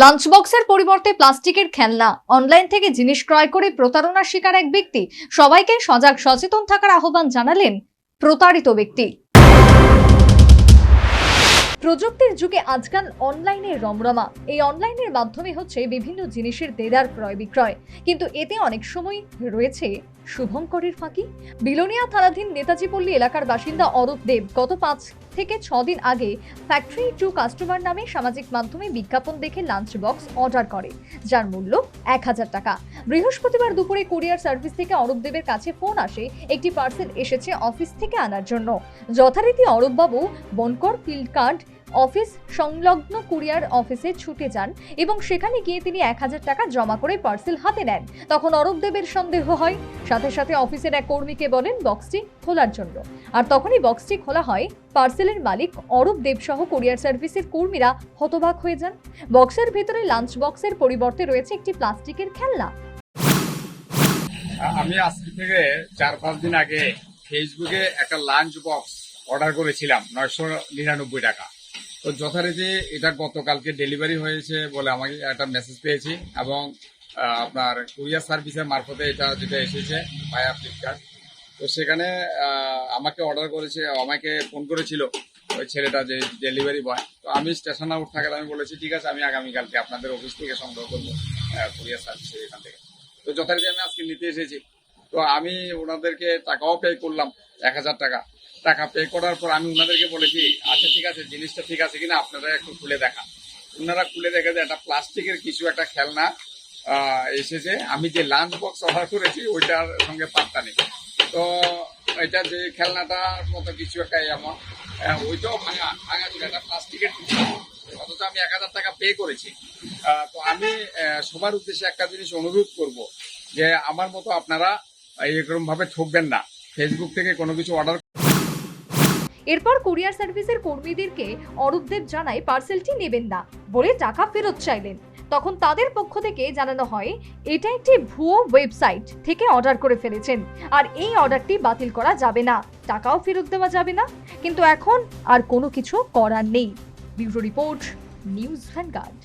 Lunch বক্সের পরিবর্তে প্লাস্টিকের খেলনা, অনলাইন থেকে জিনিস ক্রয় করে প্রতারণার শিকার এক ব্যক্তি। সবাইকে সজাগ সচেতন থাকার আহ্বান জানালেন প্রতারিত ব্যক্তি। প্রযুক্তির যুগে আজকাল অনলাইনের রমরমা। এই অনলাইনের মাধ্যমে হচ্ছে বিভিন্ন জিনিসের দেদার ক্রয় বিক্রয়, কিন্তু এতে অনেক সময় রয়েছে শুভঙ্করের ফাঁকি। বিলোনিয়া থানাধীন নেতাজি পল্লী এলাকার বাসিন্দা অরূপ দেব গত 5 থেকে 6 দিন আগে ফ্যাক্টরি টু কাস্টমার নামে সামাজিক মাধ্যমে বিজ্ঞাপন দেখে লাঞ্চ বক্স অর্ডার করে, যার মূল্য 1000 টাকা। বৃহস্পতিবার দুপুরে কুরিয়ার সার্ভিস থেকে অরূপ দেবের কাছে ফোন আসে একটি পার্সেল এসেছে অফিস থেকে আনার জন্য। যথারীতি অরূপবাবু বনকর ফিল্ড কার্ড অফিস সংলগ্ন কুরিয়ার অফিসে ছুটে যান এবং সেখানে গিয়ে তিনি 1000 টাকা জমা করে পার্সেল হাতে নেন। তখন অরূপ দেবের সন্দেহ হয়, সাথে সাথে অফিসের এক কর্মীকে বলেন বক্সটি খোলার জন্য। আর তখনই বক্সটি খোলা হয়। পার্সেলের মালিক অরূপ দেব সহ কুরিয়ার সার্ভিসের কর্মীরা হতবাক হয়ে যান। বক্সের ভেতরে লাঞ্চ বক্সের পরিবর্তে রয়েছে একটি প্লাস্টিকের খেলনা। আমি আজকে থেকে 4-5 দিন আগে ফেসবুকে একটা লাঞ্চ বক্স অর্ডার করেছিলাম 999 টাকা। তো যথারীতি এটা গতকালকে ডেলিভারি হয়েছে বলে আমাকে একটা মেসেজ পেয়েছি এবং আপনার কুরিয়ার সার্ভিসের মারফতে এটা যেটা এসেছে ভায়া ফ্লিপকার্ট। তো সেখানে আমাকে অর্ডার করেছে, আমাকে ফোন করেছিল ওই ছেলেটা যে ডেলিভারি বয়। তো আমি স্টেশন আউট থাকার আমি বলেছি ঠিক আছে, আমি আগামীকালকে আপনাদের অফিস থেকে সংগ্রহ করবো কুরিয়ার সার্ভিসের এখান থেকে। তো যথারীতি আমি আজকে নিতে এসেছি। তো আমি ওনাদেরকে টাকাও পে করলাম 1000 টাকা। টাকা পে করার পর আমি ওনাদেরকে বলেছি আচ্ছা ঠিক আছে, জিনিসটা ঠিক আছে কিনা আপনারা একটু খুলে দেখান। ওনারা খুলে দেখে যে একটা প্লাস্টিকের কিছু একটা খেলনা এসেছে। আমি যে লাঞ্চ বক্স অর্ডার করেছি ওইটার সঙ্গে পাত্তা নেই। তো এটা যে খেলনাটার মতো কিছু একটা এমন ওইটাও ভাঙা ছিল, একটা প্লাস্টিকের কিছু, অথচ আমি 1000 টাকা পে করেছি। তো আমি সবার উদ্দেশ্যে একটা জিনিস অনুরোধ করব যে আমার মতো আপনারা এরকম ভাবে ঠকবেন না, ফেসবুক থেকে কোনো কিছু অর্ডার। এরপর কুরিয়ার সার্ভিসের কর্মীদেরকে অরূপ দেব জানায় পার্সেলটি নেবেন না বলে টাকা ফেরত চাইলেন। তখন তাদের পক্ষ থেকে জানানো হয় এটা একটি ভুয়ো ওয়েবসাইট থেকে অর্ডার করে ফেলেছেন, আর এই অর্ডারটি বাতিল করা যাবে না, টাকাও ফেরত দেওয়া যাবে না। কিন্তু এখন আর কোনো কিছু করার নেই। Bureau report, news vanguard.